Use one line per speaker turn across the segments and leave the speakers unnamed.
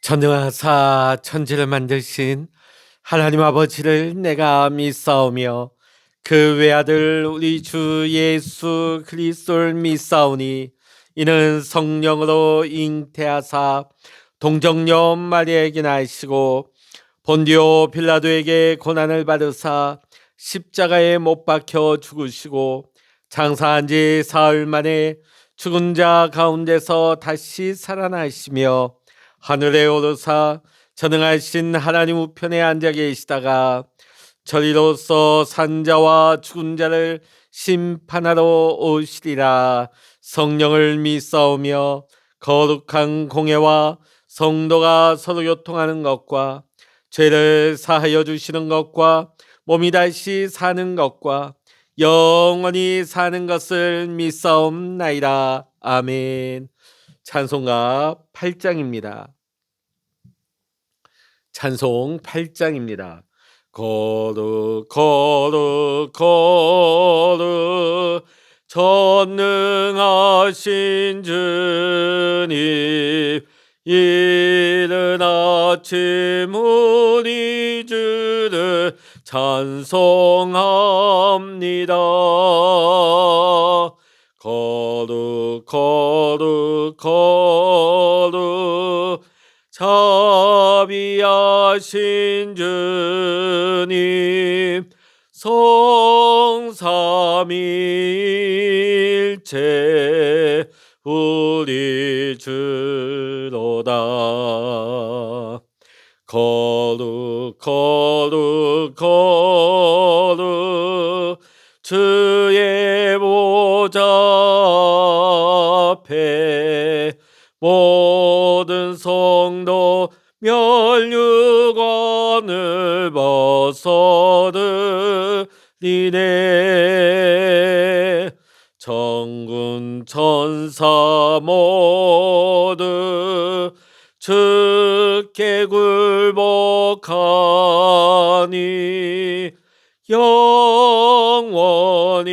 전능하사 천지를 만드신 하나님 아버지를 내가 믿사오며 그 외아들 우리 주 예수 그리스도를 믿사오니 이는 성령으로 잉태하사 동정녀 마리아에게 나시고 본디오 빌라도에게 고난을 받으사 십자가에 못 박혀 죽으시고 장사한 지 사흘 만에 죽은 자 가운데서 다시 살아나시며 하늘에 오르사 전능하신 하나님 우편에 앉아 계시다가 저리로서 산자와 죽은 자를 심판하러 오시리라. 성령을 믿사오며 거룩한 공예와 성도가 서로 교통하는 것과 죄를 사하여 주시는 것과 몸이 다시 사는 것과 영원히 사는 것을 믿사옵나이다. 아멘. 찬송가 8장입니다. 찬송 8장입니다. 거룩 거룩 거룩 전능하신 주님, 이른 아침 우리 주를 찬송합니다. 거룩 거룩 거룩 자비하신 주님, 성삼위일체 우리 주로다. 거룩 거룩 거룩 주의 보좌 앞에 모든 성도 멸류관을 벗어들이네. 천군 천사 모두 주께 굴복하니 영원히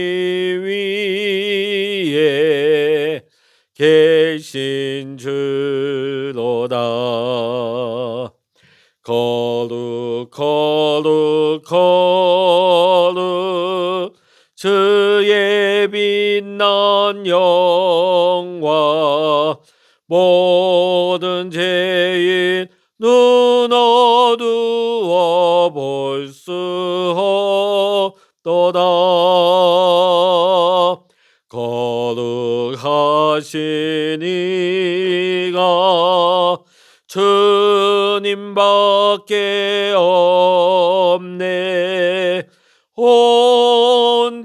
위에 계신 주로다. 거룩 거룩 거룩 주의 빛난 영광, 모든 죄인 눈 어두워 볼 수 없도다. 거룩하신 이가 주님밖에 없네. 온전히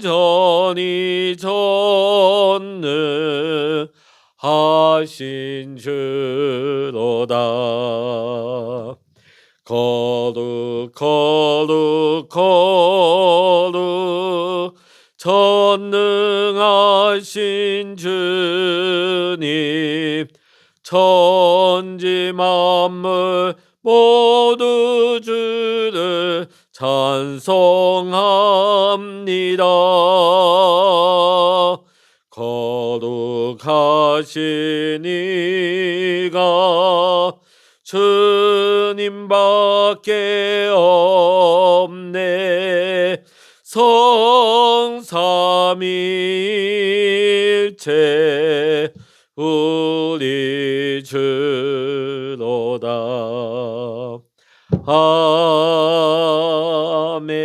전능하신 주로다. 거룩 거룩 거룩 전능하신 주님, 천지 만물 모두 주를 찬송합니다. 거룩하신 이가 주님밖에 없네. 성삼위일체 우리 주로다. 아멘.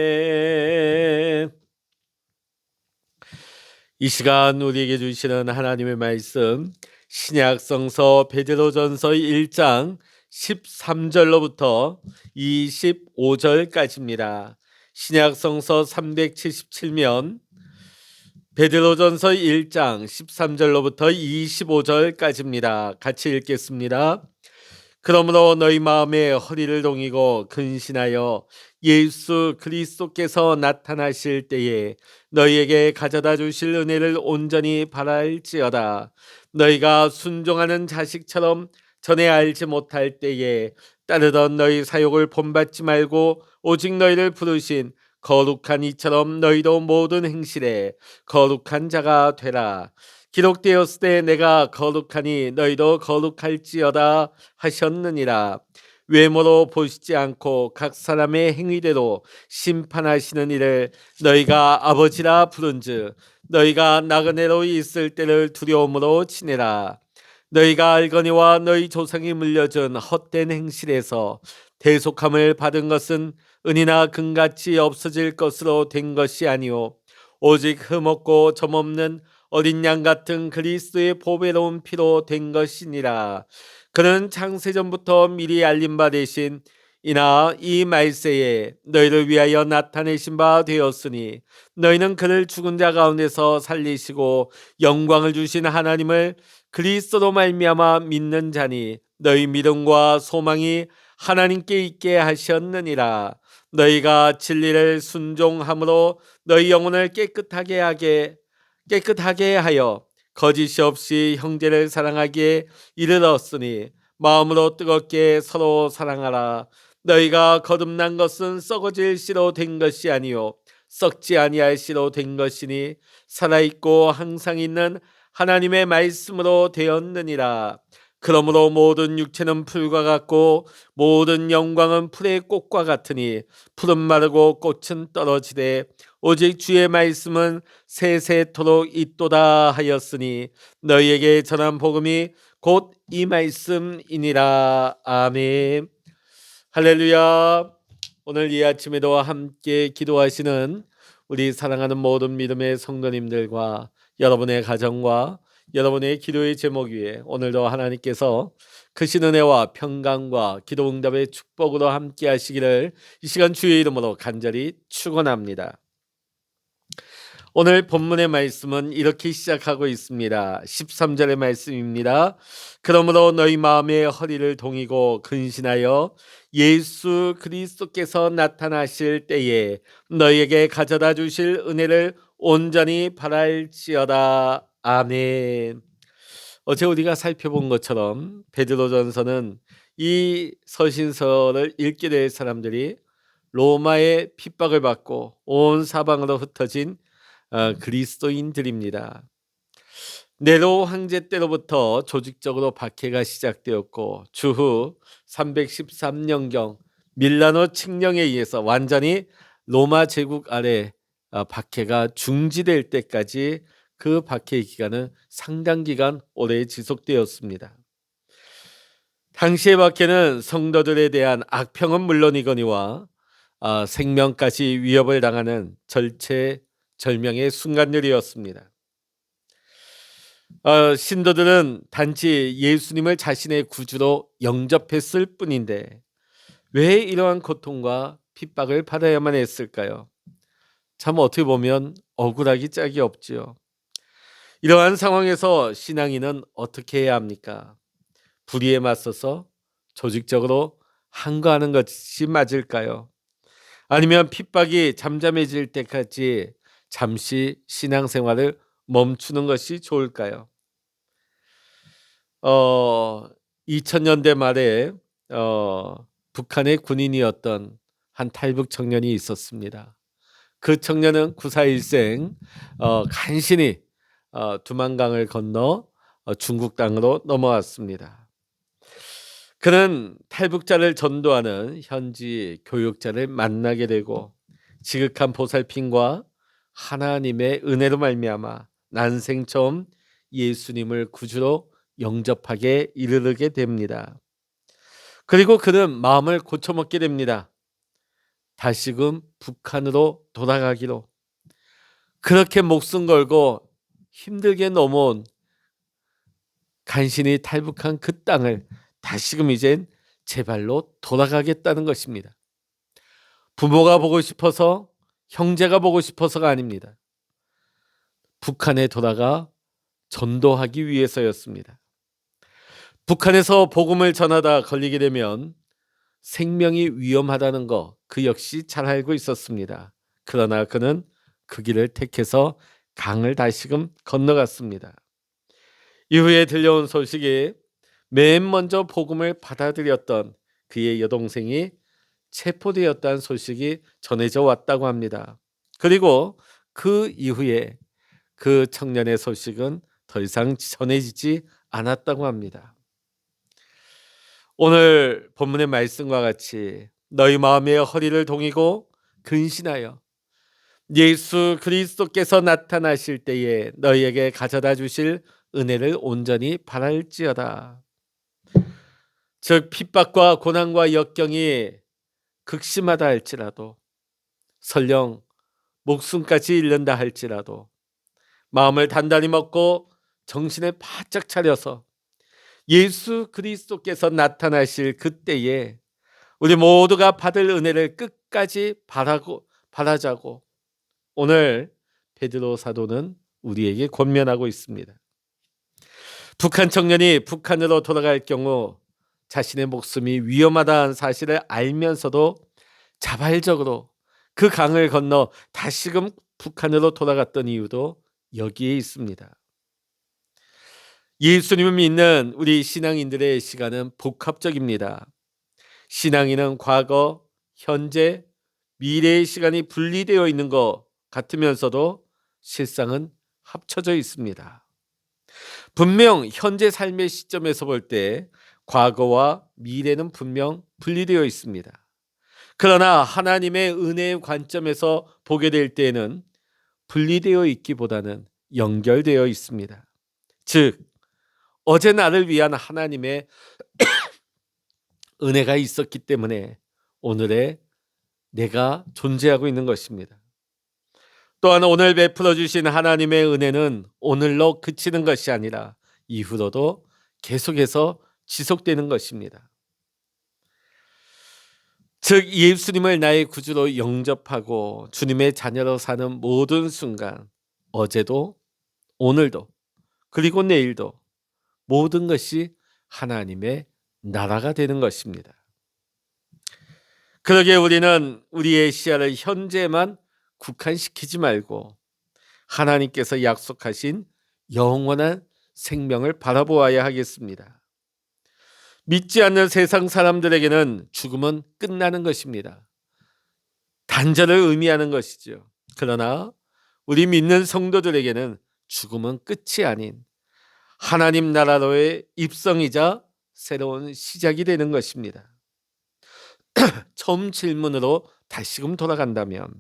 이 시간 우리에게 주시는 하나님의 말씀, 신약성서 베드로전서 1장 13절로부터 25절까지입니다. 신약성서 377면 베드로전서 1장 13절로부터 25절까지입니다. 같이 읽겠습니다. 그러므로 너희 마음에 허리를 동이고 근신하여 예수 그리스도께서 나타나실 때에 너희에게 가져다 주실 은혜를 온전히 바랄지어다. 너희가 순종하는 자식처럼 전에 알지 못할 때에 따르던 너희 사욕을 본받지 말고 오직 너희를 부르신 거룩한 이처럼 너희도 모든 행실에 거룩한 자가 되라. 기록되었을 때 내가 거룩하니 너희도 거룩할지어다 하셨느니라. 외모로 보시지 않고 각 사람의 행위대로 심판하시는 이를 너희가 아버지라 부른즉 너희가 나그네로 있을 때를 두려움으로 지내라. 너희가 알거니와 너희 조상이 물려준 헛된 행실에서 대속함을 받은 것은 은이나 금같이 없어질 것으로 된 것이 아니오 오직 흠없고 점없는 어린 양 같은 그리스도의 보배로운 피로 된 것이니라. 그는 창세전부터 미리 알린 바 되신 이나 이 말세에 너희를 위하여 나타내신 바 되었으니 너희는 그를 죽은 자 가운데서 살리시고 영광을 주신 하나님을 그리스도로 말미암아 믿는 자니 너희 믿음과 소망이 하나님께 있게 하셨느니라. 너희가 진리를 순종함으로 너희 영혼을 깨끗하게 하여 거짓이 없이 형제를 사랑하기에 이르렀으니 마음으로 뜨겁게 서로 사랑하라. 너희가 거듭난 것은 썩어질 씨로 된 것이 아니요 썩지 아니할 씨로 된 것이니 살아있고 항상 있는 하나님의 말씀으로 되었느니라. 그러므로 모든 육체는 풀과 같고 모든 영광은 풀의 꽃과 같으니 풀은 마르고 꽃은 떨어지되 오직 주의 말씀은 세세토록 있도다 하였으니 너희에게 전한 복음이 곧 이 말씀이니라. 아멘. 할렐루야. 오늘 이 아침에도 함께 기도하시는 우리 사랑하는 모든 믿음의 성도님들과 여러분의 가정과 여러분의 기도의 제목 위에 오늘도 하나님께서 크신 은혜와 평강과 기도 응답의 축복으로 함께 하시기를 이 시간 주의 이름으로 간절히 축원합니다. 오늘 본문의 말씀은 이렇게 시작하고 있습니다. 13절의 말씀입니다. 그러므로 너희 마음의 허리를 동이고 근신하여 예수 그리스도께서 나타나실 때에 너희에게 가져다 주실 은혜를 온전히 바랄지어다. 아멘. 어제 우리가 살펴본 것처럼 베드로전서는 이 서신서를 읽게 될 사람들이 로마의 핍박을 받고 온 사방으로 흩어진 그리스도인들입니다. 네로 황제 때로부터 조직적으로 박해가 시작되었고 주후 313년경 밀라노 칙령에 의해서 완전히 로마 제국 아래 박해가 중지될 때까지 그 박해의 기간은 상당 기간 오래 지속되었습니다. 당시의 박해는 성도들에 대한 악평은 물론이거니와 생명까지 위협을 당하는 절체절명의 순간들이었습니다. 신도들은 단지 예수님을 자신의 구주로 영접했을 뿐인데 왜 이러한 고통과 핍박을 받아야만 했을까요? 참 어떻게 보면 억울하기 짝이 없지요. 이러한 상황에서 신앙인은 어떻게 해야 합니까? 불의에 맞서서 조직적으로 항거하는 것이 맞을까요? 아니면 핍박이 잠잠해질 때까지 잠시 신앙생활을 멈추는 것이 좋을까요? 2000년대 말에 북한의 군인이었던 한 탈북 청년이 있었습니다. 그 청년은 9.4일생 간신히 두만강을 건너 중국 땅으로 넘어왔습니다. 그는 탈북자를 전도하는 현지 교육자를 만나게 되고 지극한 보살핌과 하나님의 은혜로 말미암아 난생 처음 예수님을 구주로 영접하게 이르게 됩니다. 그리고 그는 마음을 고쳐먹게 됩니다. 다시금 북한으로 돌아가기로. 그렇게 목숨 걸고 힘들게 넘어온 간신히 탈북한 그 땅을 다시금 이젠 제 발로 돌아가겠다는 것입니다. 부모가 보고 싶어서 형제가 보고 싶어서가 아닙니다. 북한에 돌아가 전도하기 위해서였습니다. 북한에서 복음을 전하다 걸리게 되면 생명이 위험하다는 거 그 역시 잘 알고 있었습니다. 그러나 그는 그 길을 택해서 강을 다시금 건너갔습니다. 이후에 들려온 소식이 맨 먼저 복음을 받아들였던 그의 여동생이 체포되었다는 소식이 전해져 왔다고 합니다. 그리고 그 이후에 그 청년의 소식은 더 이상 전해지지 않았다고 합니다. 오늘 본문의 말씀과 같이 너희 마음의 허리를 동이고 근신하여 예수 그리스도께서 나타나실 때에 너희에게 가져다 주실 은혜를 온전히 바랄지어다. 즉 핍박과 고난과 역경이 극심하다 할지라도, 설령 목숨까지 잃는다 할지라도 마음을 단단히 먹고 정신을 바짝 차려서 예수 그리스도께서 나타나실 그때에 우리 모두가 받을 은혜를 끝까지 바라자고 오늘 베드로 사도는 우리에게 권면하고 있습니다. 북한 청년이 북한으로 돌아갈 경우 자신의 목숨이 위험하다는 사실을 알면서도 자발적으로 그 강을 건너 다시금 북한으로 돌아갔던 이유도 여기에 있습니다. 예수님을 믿는 우리 신앙인들의 시간은 복합적입니다. 신앙인은 과거, 현재, 미래의 시간이 분리되어 있는 것 같으면서도 실상은 합쳐져 있습니다. 분명 현재 삶의 시점에서 볼 때 과거와 미래는 분명 분리되어 있습니다. 그러나 하나님의 은혜의 관점에서 보게 될 때에는 분리되어 있기보다는 연결되어 있습니다. 즉 어제 나를 위한 하나님의 은혜가 있었기 때문에 오늘의 내가 존재하고 있는 것입니다. 또한 오늘 베풀어 주신 하나님의 은혜는 오늘로 그치는 것이 아니라 이후로도 계속해서 지속되는 것입니다. 즉 예수님을 나의 구주로 영접하고 주님의 자녀로 사는 모든 순간, 어제도 오늘도 그리고 내일도 모든 것이 하나님의 나라가 되는 것입니다. 그러기에 우리는 우리의 시야를 현재만 국한시키지 말고 하나님께서 약속하신 영원한 생명을 바라보아야 하겠습니다. 믿지 않는 세상 사람들에게는 죽음은 끝나는 것입니다. 단절을 의미하는 것이죠. 그러나 우리 믿는 성도들에게는 죽음은 끝이 아닌 하나님 나라로의 입성이자 새로운 시작이 되는 것입니다. 처음 질문으로 다시금 돌아간다면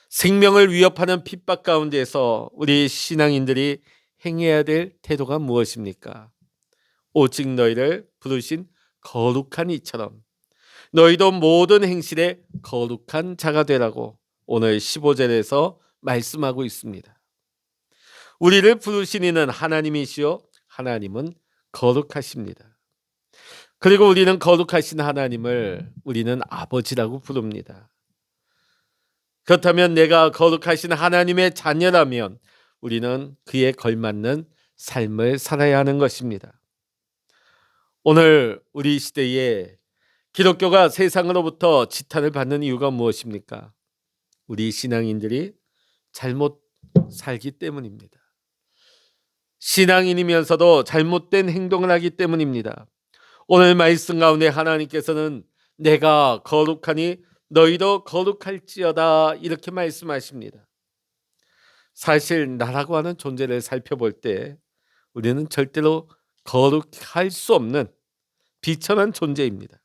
생명을 위협하는 핍박 가운데서 우리 신앙인들이 행해야 될 태도가 무엇입니까? 오직 너희를 부르신 거룩한 이처럼 너희도 모든 행실에 거룩한 자가 되라고 오늘 15절에서 말씀하고 있습니다. 우리를 부르신 이는 하나님이시요 하나님은 거룩하십니다. 그리고 우리는 거룩하신 하나님을 우리는 아버지라고 부릅니다. 그렇다면 내가 거룩하신 하나님의 자녀라면 우리는 그에 걸맞는 삶을 살아야 하는 것입니다. 오늘 우리 시대에 기독교가 세상으로부터 지탄을 받는 이유가 무엇입니까? 우리 신앙인들이 잘못 살기 때문입니다. 신앙인이면서도 잘못된 행동을 하기 때문입니다. 오늘 말씀 가운데 하나님께서는 내가 거룩하니 너희도 거룩할지어다 이렇게 말씀하십니다. 사실 나라고 하는 존재를 살펴볼 때 우리는 절대로 거룩할 수 없는 비천한 존재입니다.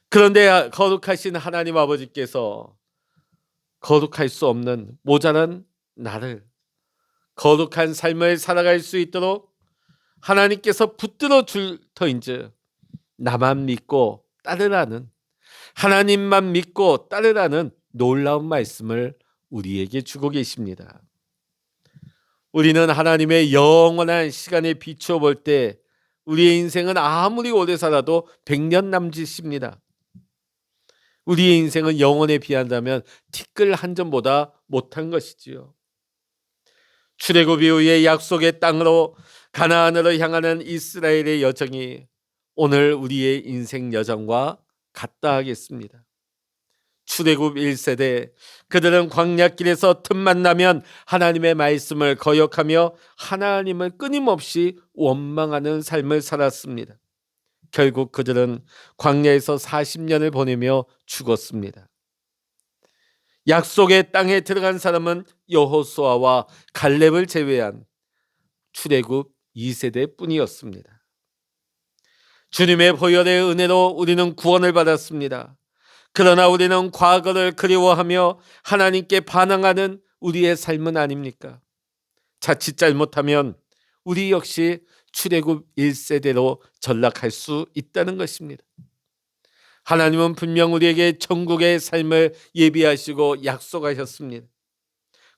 그런데 거룩하신 하나님 아버지께서 거룩할 수 없는 모자란 나를 거룩한 삶을 살아갈 수 있도록 하나님께서 붙들어 줄 터인즉 나만 믿고 따르라는, 하나님만 믿고 따르라는 놀라운 말씀을 우리에게 주고 계십니다. 우리는 하나님의 영원한 시간에 비추어 볼 때 우리의 인생은 아무리 오래 살아도 100년 남짓입니다. 우리의 인생은 영원에 비한다면 티끌 한 점보다 못한 것이지요. 출애굽 이후에 약속의 땅으로 가나안으로 향하는 이스라엘의 여정이 오늘 우리의 인생 여정과 같다 하겠습니다. 출애굽 1세대 그들은 광야길에서 틈만 나면 하나님의 말씀을 거역하며 하나님을 끊임없이 원망하는 삶을 살았습니다. 결국 그들은 광야에서 40년을 보내며 죽었습니다. 약속의 땅에 들어간 사람은 여호수아와 갈렙을 제외한 출애굽 2세대뿐이었습니다. 주님의 보혈의 은혜로 우리는 구원을 받았습니다. 그러나 우리는 과거를 그리워하며 하나님께 반항하는 우리의 삶은 아닙니까? 자칫 잘못하면 우리 역시 출애굽 1세대로 전락할 수 있다는 것입니다. 하나님은 분명 우리에게 천국의 삶을 예비하시고 약속하셨습니다.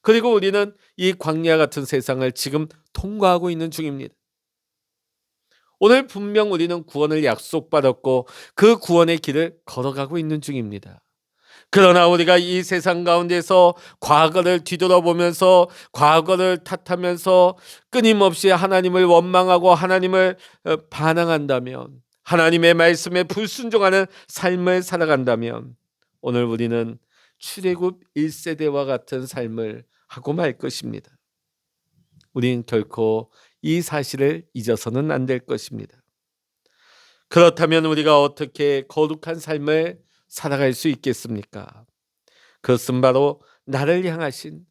그리고 우리는 이 광야 같은 세상을 지금 통과하고 있는 중입니다. 오늘 분명 우리는 구원을 약속받았고 그 구원의 길을 걸어가고 있는 중입니다. 그러나 우리가 이 세상 가운데서 과거를 뒤돌아보면서 과거를 탓하면서 끊임없이 하나님을 원망하고 하나님을 반항한다면, 하나님의 말씀에 불순종하는 삶을 살아간다면 오늘 우리는 출애굽 1세대와 같은 삶을 하고 말 것입니다. 우리는 결코 이 사실을 잊어서는 안 될 것입니다. 그렇다면 우리가 어떻게 거룩한 삶을 살아갈 수 있겠습니까? 그것은 바로 나를 향하신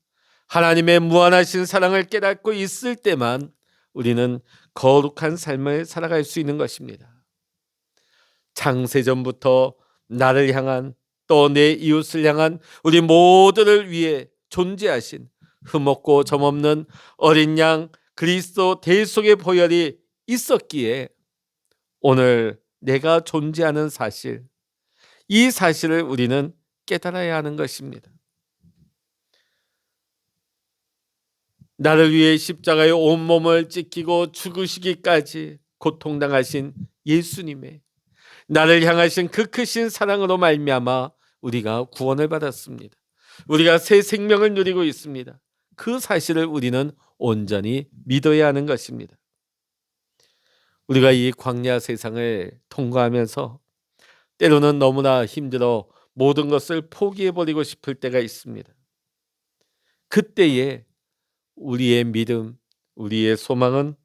하나님의 무한하신 사랑을 깨닫고 있을 때만 우리는 거룩한 삶을 살아갈 수 있는 것입니다. 창세전부터 나를 향한, 또 내 이웃을 향한, 우리 모두를 위해 존재하신 흠없고 점없는 어린 양 그리스도 대속의 보혈이 있었기에 오늘 내가 존재하는 사실, 이 사실을 우리는 깨달아야 하는 것입니다. 나를 위해 십자가에 온몸을 찢기고 죽으시기까지 고통당하신 예수님의 나를 향하신 그 크신 사랑으로 말미암아 우리가 구원을 받았습니다. 우리가 새 생명을 누리고 있습니다. 그 사실을 우리는 온전히 믿어야 하는 것입니다. 우리가 이 광야 세상을 통과하면서 때로는 너무나 힘들어 모든 것을 포기해버리고 싶을 때가 있습니다. 그때에 우리의 믿음, 우리의 소망은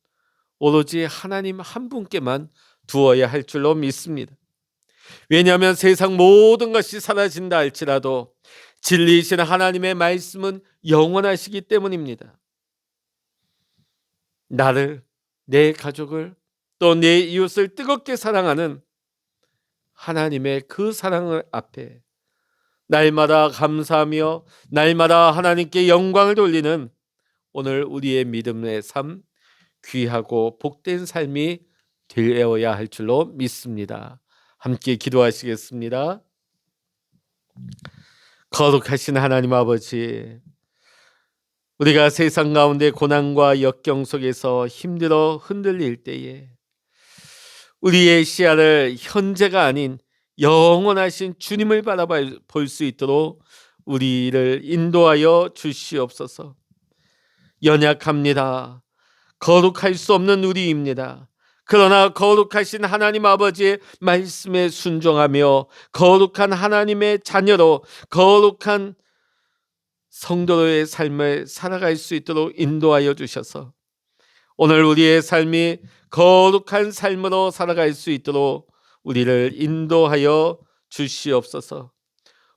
오로지 하나님 한 분께만 두어야 할 줄로 믿습니다. 왜냐하면 세상 모든 것이 사라진다 할지라도 진리이신 하나님의 말씀은 영원하시기 때문입니다. 나를, 내 가족을, 또 내 이웃을 뜨겁게 사랑하는 하나님의 그 사랑을 앞에 날마다 감사하며 날마다 하나님께 영광을 돌리는 오늘 우리의 믿음의 삶, 귀하고 복된 삶이 되어야 할 줄로 믿습니다. 함께 기도하시겠습니다. 거룩하신 하나님 아버지, 우리가 세상 가운데 고난과 역경 속에서 힘들어 흔들릴 때에 우리의 시야를 현재가 아닌 영원하신 주님을 바라볼 수 있도록 우리를 인도하여 주시옵소서. 연약합니다. 거룩할 수 없는 우리입니다. 그러나 거룩하신 하나님 아버지의 말씀에 순종하며 거룩한 하나님의 자녀로 거룩한 성도의 삶을 살아갈 수 있도록 인도하여 주셔서 오늘 우리의 삶이 거룩한 삶으로 살아갈 수 있도록 우리를 인도하여 주시옵소서.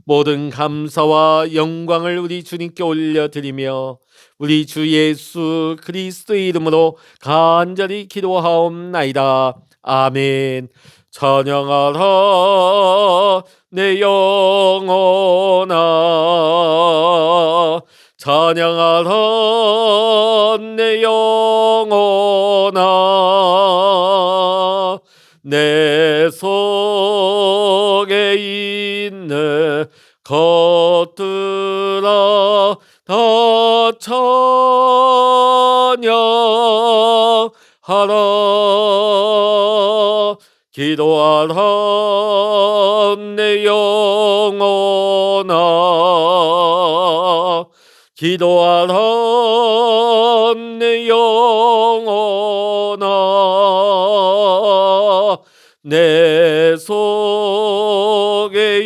모든 감사와 영광을 우리 주님께 올려드리며 우리 주 예수 그리스도의 이름으로 간절히 기도하옵나이다. 아멘. 찬양하라 내 영혼아, 찬양하라 내 영혼아, 내 속에 있는 것들아 다 찬양하라. 기도하라 내 영혼아, 기도하라 내 영혼아, 내 속에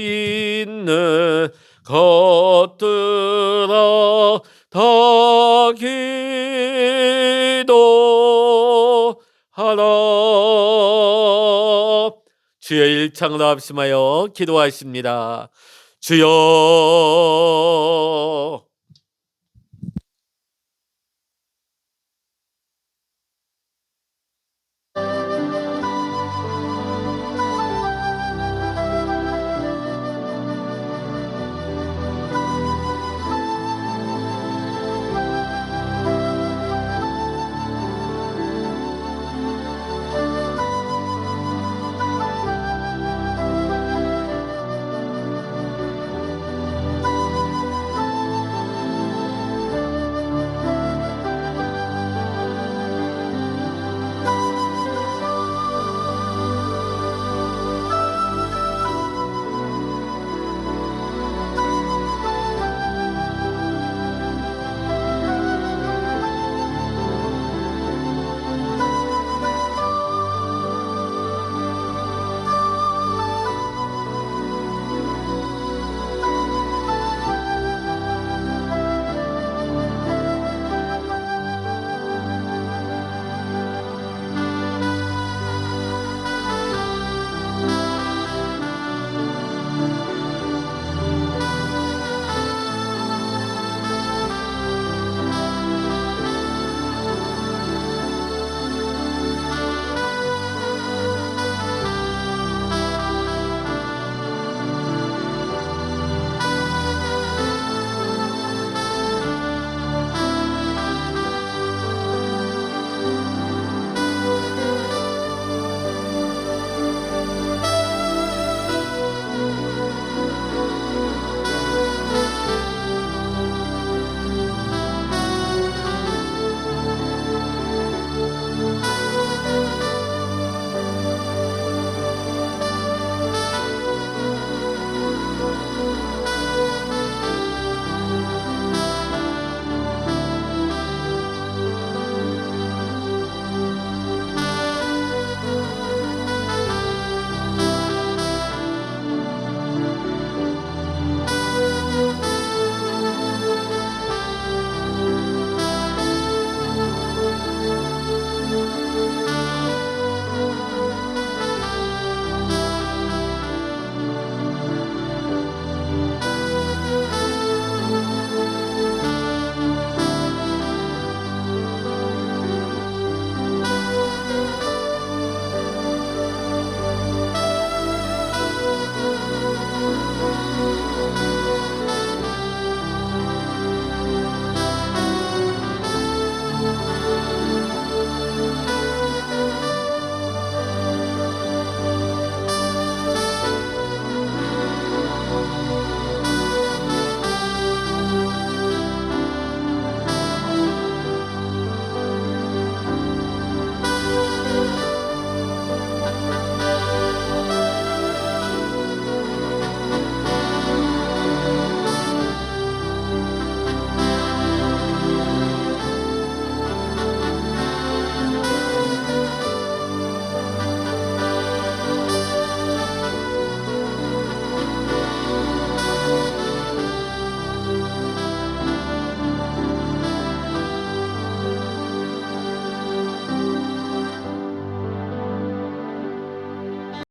있는 것들아 다 기도하라. 주여 일창으로 합심하여 기도하십니다. 주여